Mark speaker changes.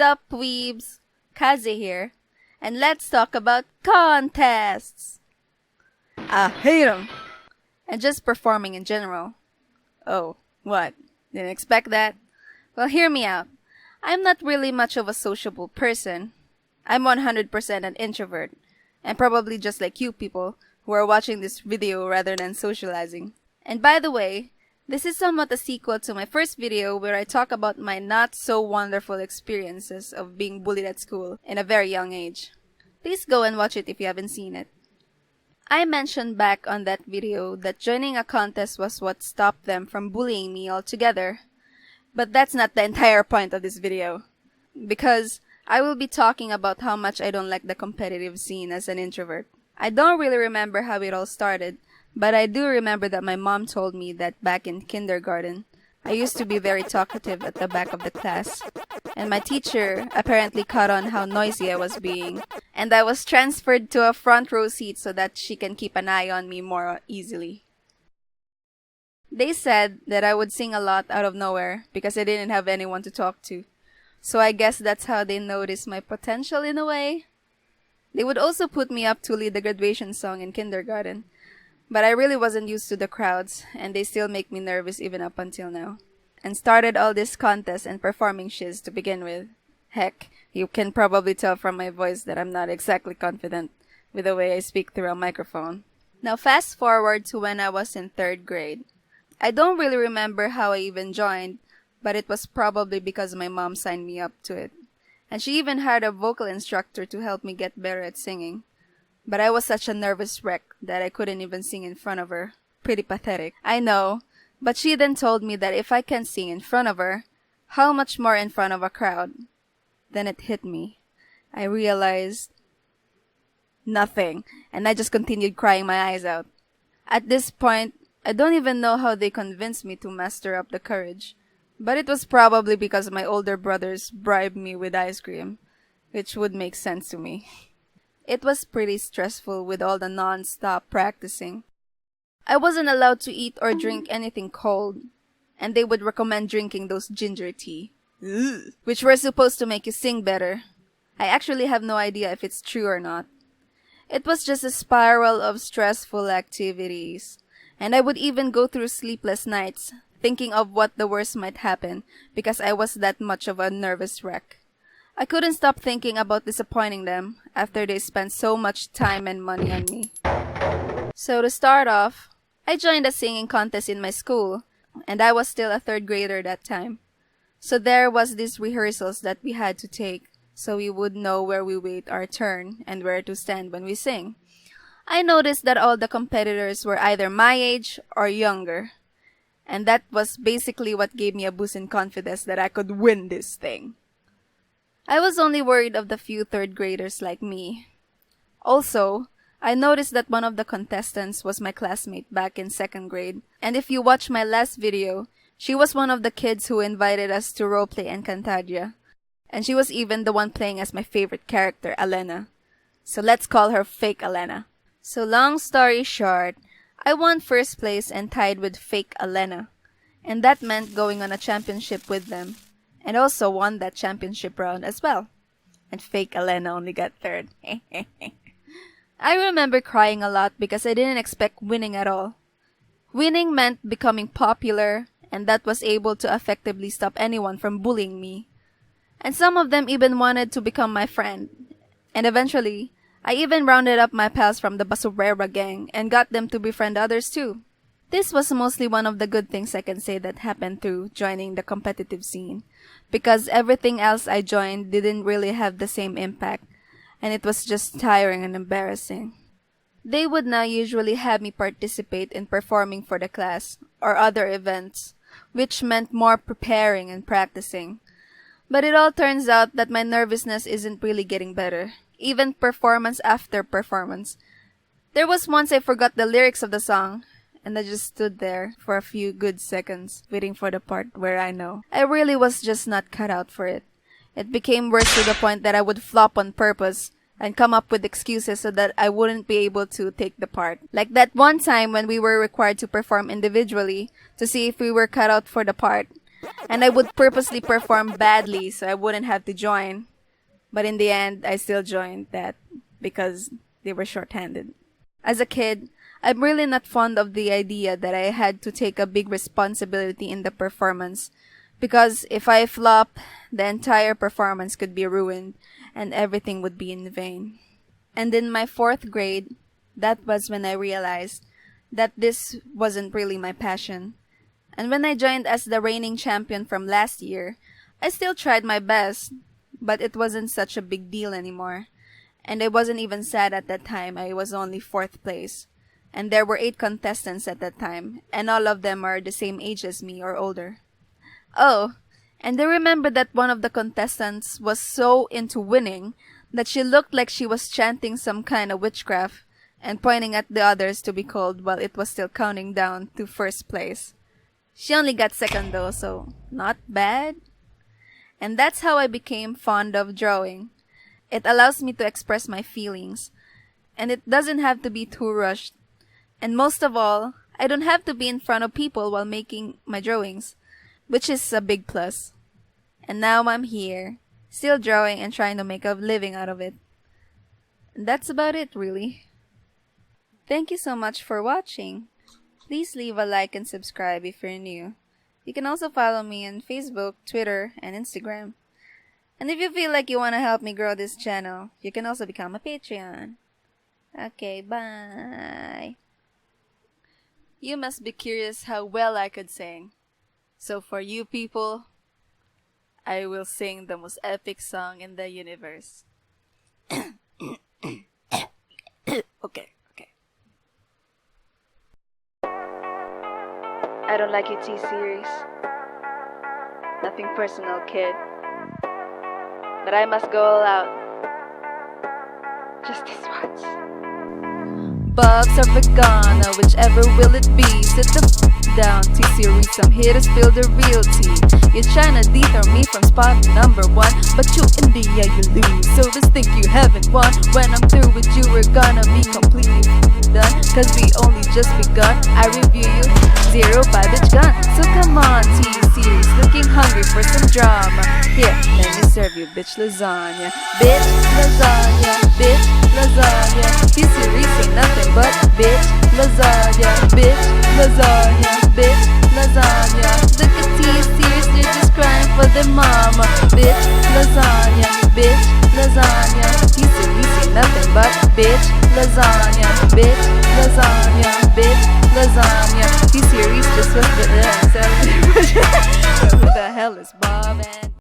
Speaker 1: up, weebs? Kaze here, and let's talk about contests. I hate 'em. And just performing in general. Oh, what? Didn't expect that? Well, hear me out. I'm not really much of a sociable person. I'm 100% an introvert, and probably just like you people who are watching this video rather than socializing. And by the way, this is somewhat a sequel to my first video where I talk about my not so wonderful experiences of being bullied at school in a very young age. Please go and watch it if you haven't seen it. I mentioned back on that video that joining a contest was what stopped them from bullying me altogether. But that's not the entire point of this video. Because I will be talking about how much I don't like the competitive scene as an introvert. I don't really remember how it all started, but I do remember that my mom told me that back in kindergarten, I used to be very talkative at the back of the class, and my teacher apparently caught on how noisy I was being, and I was transferred to a front row seat so that she can keep an eye on me more easily. They said that I would sing a lot out of nowhere because I didn't have anyone to talk to, so I guess that's how they noticed my potential in a way. They would also put me up to lead the graduation song in kindergarten, but I really wasn't used to the crowds, and they still make me nervous even up until now. And started all this contest and performing shiz to begin with. Heck, you can probably tell from my voice that I'm not exactly confident with the way I speak through a microphone. Now fast forward to when I was in 3rd grade. I don't really remember how I even joined, but it was probably because my mom signed me up to it. And she even hired a vocal instructor to help me get better at singing. But I was such a nervous wreck that I couldn't even sing in front of her. Pretty pathetic. I know, but she then told me that if I can sing in front of her, how much more in front of a crowd? Then it hit me. I realized nothing, and I just continued crying my eyes out. At this point, I don't even know how they convinced me to muster up the courage, but it was probably because my older brothers bribed me with ice cream, which would make sense to me. It was pretty stressful with all the non-stop practicing. I wasn't allowed to eat or drink anything cold, and they would recommend drinking those ginger tea, which were supposed to make you sing better. I actually have no idea if it's true or not. It was just a spiral of stressful activities, and I would even go through sleepless nights, thinking of what the worst might happen because I was that much of a nervous wreck. I couldn't stop thinking about disappointing them after they spent so much time and money on me. So to start off, I joined a singing contest in my school, and I was still a 3rd grader that time. So there was these rehearsals that we had to take, so we would know where we wait our turn and where to stand when we sing. I noticed that all the competitors were either my age or younger, and that was basically what gave me a boost in confidence that I could win this thing. I was only worried of the few 3rd graders like me. Also, I noticed that one of the contestants was my classmate back in 2nd grade, and if you watch my last video, she was one of the kids who invited us to roleplay Encantadia, and she was even the one playing as my favorite character, Elena. So let's call her Fake Elena. So long story short, I won 1st place and tied with Fake Elena, and that meant going on a championship with them. And also won that championship round as well. And Fake Elena only got 3rd. I remember crying a lot because I didn't expect winning at all. Winning meant becoming popular, and that was able to effectively stop anyone from bullying me. And some of them even wanted to become my friend. And eventually, I even rounded up my pals from the Basurera gang and got them to befriend others too. This was mostly one of the good things I can say that happened through joining the competitive scene, because everything else I joined didn't really have the same impact, and it was just tiring and embarrassing. They would now usually have me participate in performing for the class or other events, which meant more preparing and practicing. But it all turns out that my nervousness isn't really getting better, even performance after performance. There was once I forgot the lyrics of the song, and I just stood there for a few good seconds, waiting for the part where I know. I really was just not cut out for it. It became worse to the point that I would flop on purpose and come up with excuses so that I wouldn't be able to take the part. Like that one time when we were required to perform individually to see if we were cut out for the part. And I would purposely perform badly so I wouldn't have to join. But in the end, I still joined that because they were shorthanded. As a kid, I'm really not fond of the idea that I had to take a big responsibility in the performance, because if I flop, the entire performance could be ruined and everything would be in vain. And in my 4th grade, that was when I realized that this wasn't really my passion. And when I joined as the reigning champion from last year, I still tried my best, but it wasn't such a big deal anymore. And I wasn't even sad at that time. I was only 4th place. And there were 8 contestants at that time, and all of them are the same age as me or older. Oh, and I remember that one of the contestants was so into winning that she looked like she was chanting some kind of witchcraft and pointing at the others to be called while it was still counting down to 1st place. She only got 2nd though, so not bad. And that's how I became fond of drawing. It allows me to express my feelings, and it doesn't have to be too rushed. And most of all, I don't have to be in front of people while making my drawings, which is a big plus. And now I'm here, still drawing and trying to make a living out of it. And that's about it, really. Thank you so much for watching. Please leave a like and subscribe if you're new. You can also follow me on Facebook, Twitter, and Instagram. And if you feel like you want to help me grow this channel, you can also become a Patreon. Okay, bye. You must be curious how well I could sing. So for you people, I will sing the most epic song in the universe. Okay. I don't like your T-series. Nothing personal, kid. But I must go all out. Just this once. Bugs or vegana, whichever will it be. Sit the down, T-series, I'm here to spill the real tea. You're trying to dethrone me from spot number 1, but you in the end you lose. So just think you haven't won. When I'm through with you, we're gonna be completely done, cause we only just begun. I review you 0 by bitch gun. So come on, T-series, looking hungry for some drama. Here, let me serve you bitch lasagna. Bitch lasagna, bitch lasagna. T-series ain't nothing but bitch lasagna. Bitch lasagna, bitch lasagna. Look at T-series, they're just crying for their mama. Bitch lasagna, bitch lasagna. T-series ain't nothing but bitch lasagna. Bitch lasagna, bitch lasagna. T-series just was the who the hell is Bob?